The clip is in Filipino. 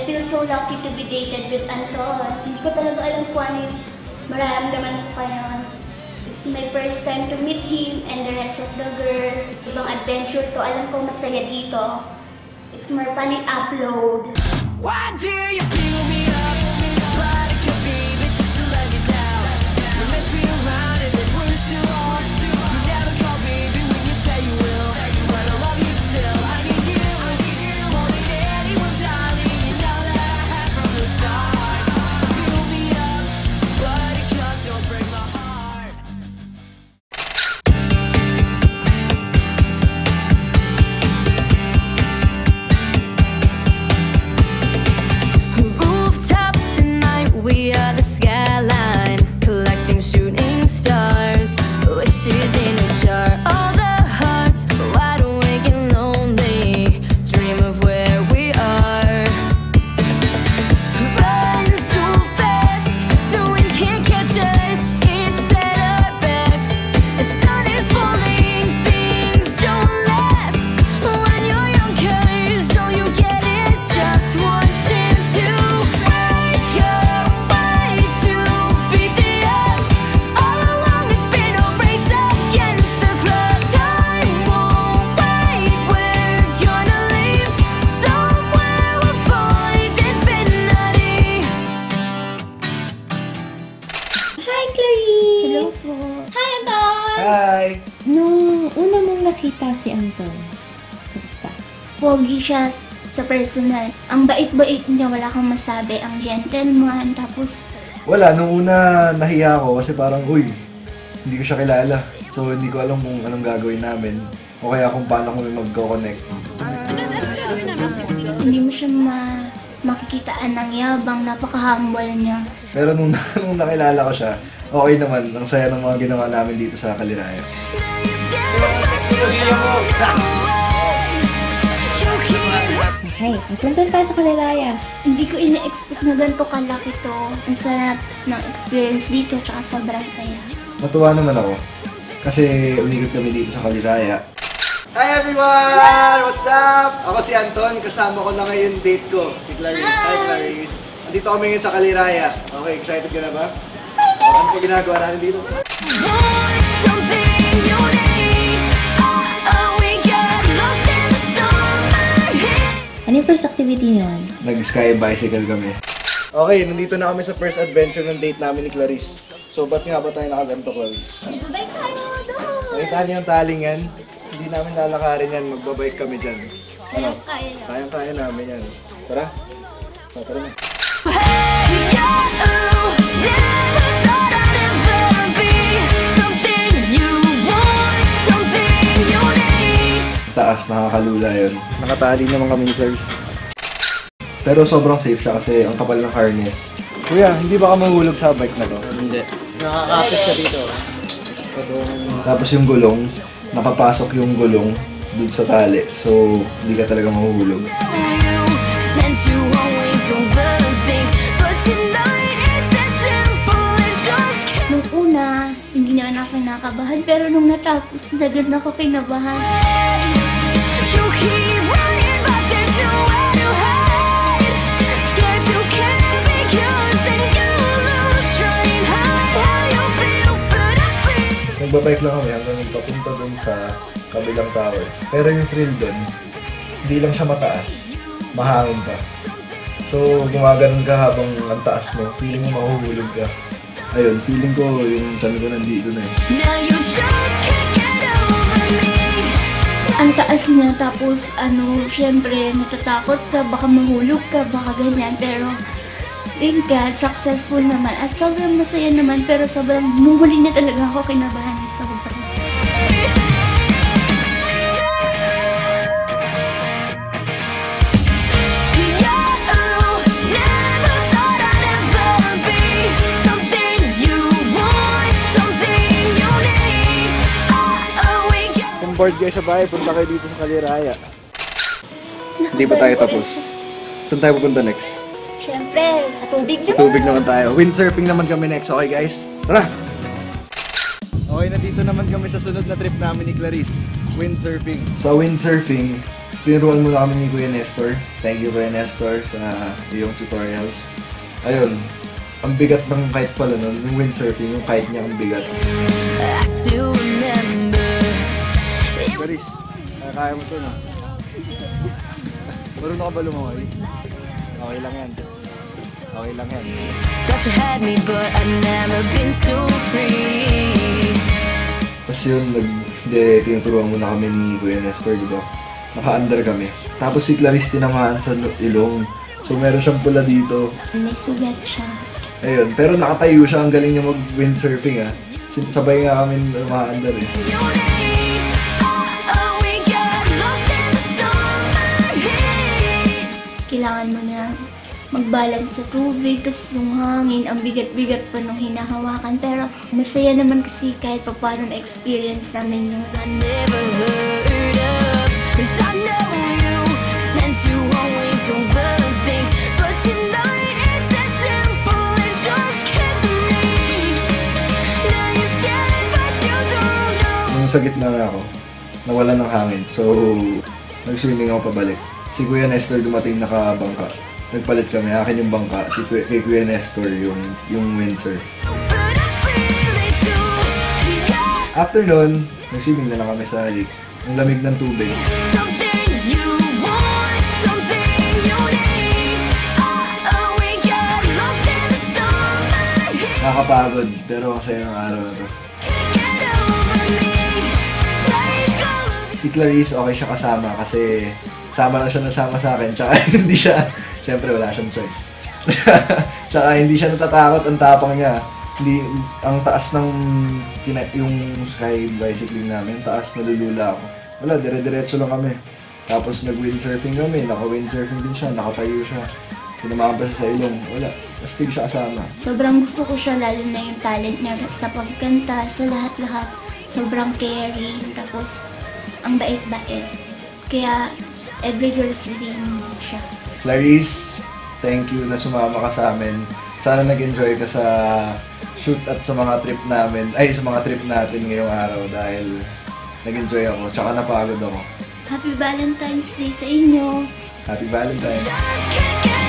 feel so lucky to be dated with Anton. Hindi ko talaga alam kung ano yung mararamdaman ko ngayon. It's my first time to meet him and the rest of the girls. Ibang adventure to. Alam ko masaya dito. It's more fun in upload. Why do you feel me up? But it could be just to let me down. You mess me around and it was too long. You never call baby when you say you will. But I love you still. I need you more than anyone, darling. You know that I had from the start. So feel me up, but it can't, don't break my heart. Rooftop tonight, we are the skyline, collecting shooting stars. Wishes in a jar, all the hearts wide awake and lonely. Dream of where we are. Run so fast, the wind can't catch us. It's at our backs. The sun is falling, things don't last. When you're young, 'cause all you get is just one chance to break your way to beat the odds. All along it's been a race against the clock. Time won't wait, we're gonna leave somewhere we'll find infinity. Hi, Clarice! Hello po. Hi, Anton! Hi! Nung una mong nakita si Anton, kamusta? Pogi siya sa personal. Ang bait-bait niya, wala kang masabi. Ang gentleman, tapos Wala, nung una nahiya ako kasi parang, uy, hindi ko siya kilala. So hindi ko alam kung anong gagawin namin o kaya kung paano kami mag-connect. hindi mo siya makikitaan ng yabang. Napaka-humble niya. Pero nung nakilala ko siya, okay naman. Ang saya ng mga ginawa namin dito sa Kaliraya. Now you scared but you don't know why. You keep Hey, nagpunta tayo sa Kaliraya. Hindi ko ina-expect na ganito kalaki to. Ang sarap ng experience dito, tsaka sobrang saya. Natuwa naman ako kasi umikot kami dito sa Kaliraya. Hi everyone! What's up? Ako si Anton, kasama ko na ngayon date ko, si Clarice. Hi Clarice! Andito kami ngayon sa Kaliraya. Okay, excited ka na ba? Ano po ginagawa natin dito? want something unique. Oh, we got lost in the summer heat. Ano yung first activity niyon? Nag-sky bicycle kami. Okay, nandito na kami sa first adventure ng date namin ni Clarice. So, ba't nga ba tayo nakaganto, Clarice? Bye tayo doon! Nakita niyo yung taling yan? Hindi namin lalakarin yan, magbabike kami dyan. Ano? Kaya yun. Kayang-kaya namin yan. Tara? Tara na. Hey, yeah, ooh, never thought I'd ever be something you want, something unique. Taas, nakakalula yun. Nakatali naman kami ni Clarice. Pero sobrang safe siya kasi ang kapal ng harness. Kuya, hindi ba ka mahulog sa bike na to? Hindi. Nakakapit siya dito. Tapos yung gulong, nakapasok yung gulong dun sa tali. So, hindi ka talaga mahuhulog. You tend to always overthink, but tonight it's as simple as just Nung una, hindi naman ako kinakabahan, pero nung natapos, agad ako kinabahan. you keep running, but there's nowhere to hide. Scared to care because then you lose train. How you feel, but I feel. Tapos nagbabike lang kami hanggang papunta dun sa kabilang tower. Pero yung thrill dun, hindi lang siya mataas, mahangin pa. So, gumaganon ka habang ang taas mo, feeling mo mahuhulog ka. Ayun, feeling ko yung tiyan ko nandito na eh. Now you just can't get over me. Ang taas niya, tapos syempre, natatakot ka, baka mahulog ka, baka ganyan, pero thank God, successful naman. At sobrang masaya naman, pero sobrang, nung huli na talaga ako kinabahan niya sobrang. Yeah, ooh, never thought I'd ever be something you want, something unique. Oh, we got. Kung bored kayo sa bahay, punta kayo dito sa Kaliraya. Hindi pa tayo tapos. Saan tayo pupunta next? Syempre, sa tubig Sa tubig naman tayo. Windsurfing naman kami next. Okay guys? Tara! Okay, nandito naman kami sa sunod na trip namin ni Clarice. Windsurfing. Sa windsurfing, tinuruan muna kami ni Kuya Nestor. Thank you Kuya Nestor sa iyong tutorials. Ayun, ang bigat ng kite pala nun, yung windsurfing, yung kite niya ang bigat. I still remember. Charis, kaya mo ito na. Marunong ka ba lumangoy? Okay lang yan. Okay lang yan. Thought you had me, but I've never been so free. Tapos yun, tinuturuan muna kami ni Kuya Nestor, di ba? Naka-under kami. Tapos si Clarice tinamaan sa ilong. So meron siyang pula dito. May sugat siya. Ayun, pero nakatayo siya. Ang galing niya mag-windsurfing ah. Sabay nga kami naka-under eh. Your name, oh, we got lost in the summer heat. Kailangan mo na mag-balance sa tubig, tapos yung hangin, ang bigat-bigat pa nung hinahawakan. Pero masaya naman kasi kahit pa paano na-experience namin yung I never heard of, 'cause I know you tend to always overthink, but tonight it's as simple as just kiss me. Now you're scared, but you don't know. Nung sa gitna na ako, nawala ng hangin. So, nag-swimming ako pabalik. Si Kuya Nestor dumating nakabangka. Nagpalit kami. Akin yung bangka. Kay Kuya Nestor yung windsurf. But I feel it too, yeah. After nun, nag-swimming na lang kami sa lake. Ang lamig ng tubig. Something you want, something you need. Oh, we got lost in the summer heat. Nakakapagod, pero masaya ng araw na to. Get over me, take all of Si Clarice, okay siya kasama kasi sama lang siya nasama sa akin. Tsaka hindi siya, syempre wala siyang choice. Tsaka hindi siya natatakot, ang tapang niya. Hindi, ang taas ng yung sky bicycling namin, taas nalulula ako. Wala, dire-diretso lang kami. Tapos nag-windsurfing kami, naka-windsurfing din siya, nakatayo siya. Tinamaan pa siya sa ilong, wala. Astig siya kasama. sobrang gusto ko siya, lalo na yung talent niya sa pagkanta, sa lahat-lahat. Sobrang caring, tapos ang bait-bait. Kaya every girl's dream siya. Clarice, thank you na sumama ka sa amin. Sana nag-enjoy ka sa shoot at sa mga trip namin, ay sa mga trip natin ngayong araw dahil nag-enjoy ako, tsaka napagod ako. Happy Valentine's Day sa inyo! Happy Valentine's! just can't get